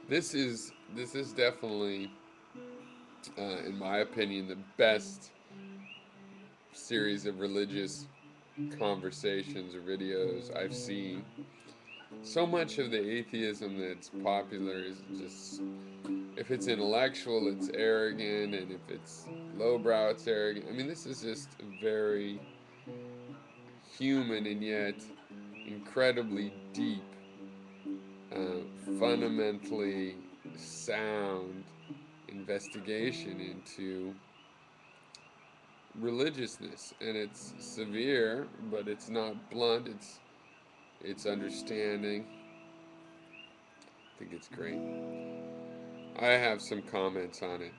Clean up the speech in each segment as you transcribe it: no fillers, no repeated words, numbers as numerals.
This is definitely, in my opinion, the best series of religious conversations or videos I've seen. So much of the atheism that's popular is just, if it's intellectual, it's arrogant, and if it's lowbrow, it's arrogant. I mean, this is just a very human and yet incredibly deep, fundamentally sound investigation into religiousness, and it's severe, but it's not blunt. It's understanding. I think it's great. I have some comments on it.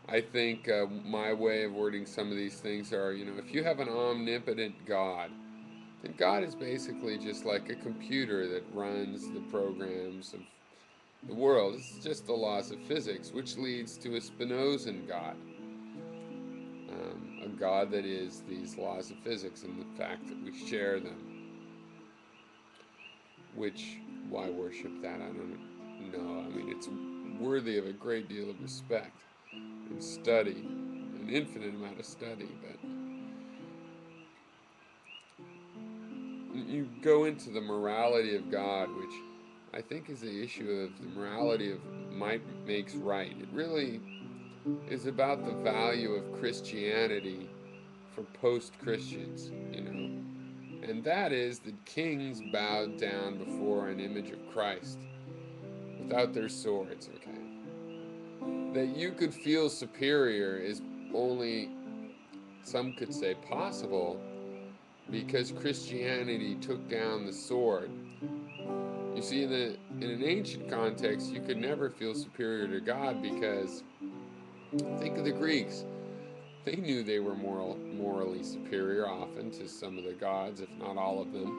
I think my way of wording some of these things are, if you have an omnipotent God, then God is basically just like a computer that runs the programs of the world. It's just the laws of physics, which leads to a Spinozan God, a God that is these laws of physics and the fact that we share them. Which, why worship that? I don't know. I mean, it's worthy of a great deal of respect and study, an infinite amount of study. But you go into the morality of God, which I think is the issue of the morality of might makes right. It really is about the value of Christianity for post Christians. And that is that kings bowed down before an image of Christ without their swords, okay? That you could feel superior is only, some could say, possible because Christianity took down the sword. You see, in an ancient context, you could never feel superior to God because, think of the Greeks. They knew they were morally superior often to some of the gods, if not all of them.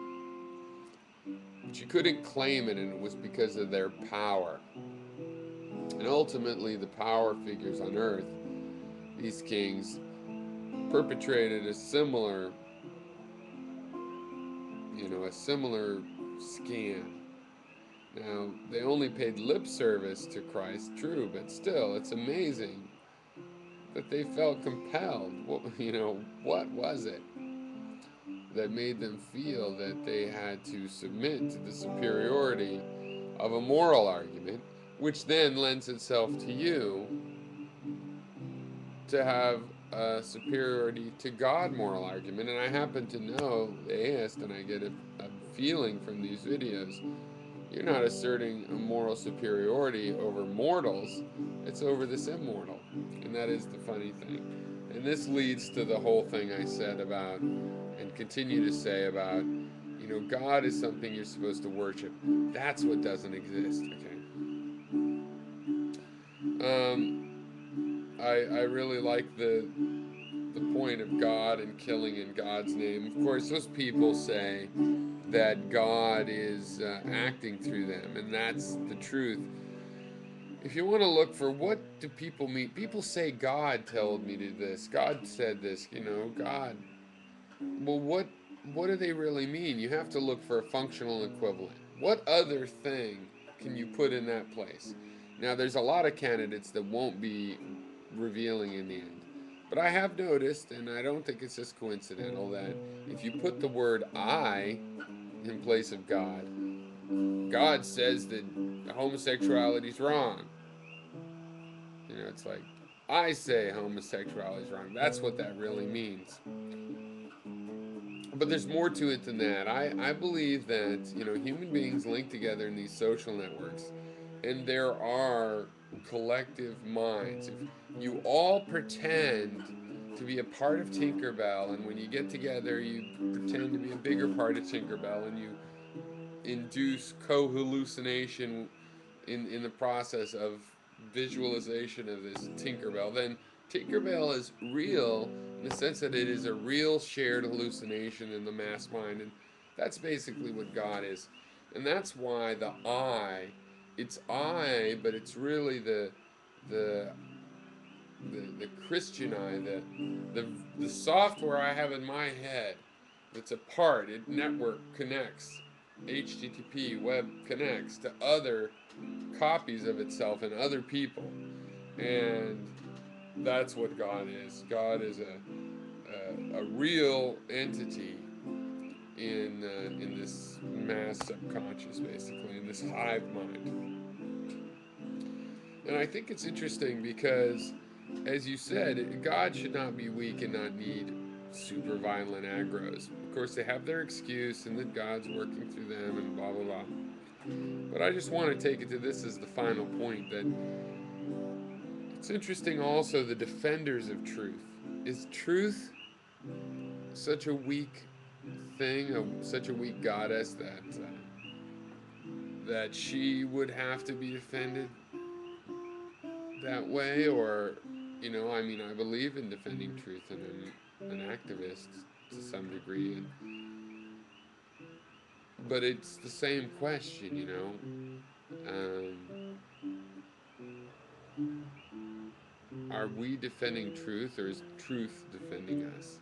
But you couldn't claim it, and it was because of their power. And ultimately, the power figures on earth, these kings, perpetrated a similar scam. Now, they only paid lip service to Christ, true, but still, it's amazing that they felt compelled. What was it that made them feel that they had to submit to the superiority of a moral argument, which then lends itself to you to have a superiority to God moral argument? And I happen to know they asked, and I get a feeling from these videos, you're not asserting a moral superiority over mortals, it's over this immortal. And that is the funny thing. And this leads to the whole thing I said about, and continue to say about, God is something you're supposed to worship. That's what doesn't exist, okay? I really like the point of God and killing in God's name. Of course, those people say that God is acting through them, and that's the truth. If you want to look for what do people mean, people say God told me to this, God said this, God. Well, what do they really mean? You have to look for a functional equivalent. What other thing can you put in that place? Now, there's a lot of candidates that won't be revealing in the end. But I have noticed, and I don't think it's just coincidental, that if you put the word I in place of God, God says that homosexuality is wrong. It's like, I say homosexuality is wrong. That's what that really means. But there's more to it than that. I believe that, human beings link together in these social networks, and there are collective minds. If you all pretend to be a part of Tinkerbell, and when you get together, you pretend to be a bigger part of Tinkerbell, and you induce co hallucination in the process of visualization of this Tinkerbell, then Tinkerbell is real in the sense that it is a real shared hallucination in the mass mind, and that's basically what God is. And that's why it's I, but it's really the the Christian I, the software I have in my head that's a part, it network connects. HTTP web connects to other copies of itself and other people. And that's what God is. God is a real entity in this mass subconscious, basically, in this hive mind. And I think it's interesting because, as you said, God should not be weak and not need super violent aggros. Of course, they have their excuse and that God's working through them and blah, blah, blah. But I just want to take it to this as the final point, that it's interesting also the defenders of truth. Is truth such a weak thing, such a weak goddess that she would have to be defended that way? Or, I mean, I believe in defending truth, and I'm an activist to some degree, but it's the same question. Are we defending truth, or is truth defending us?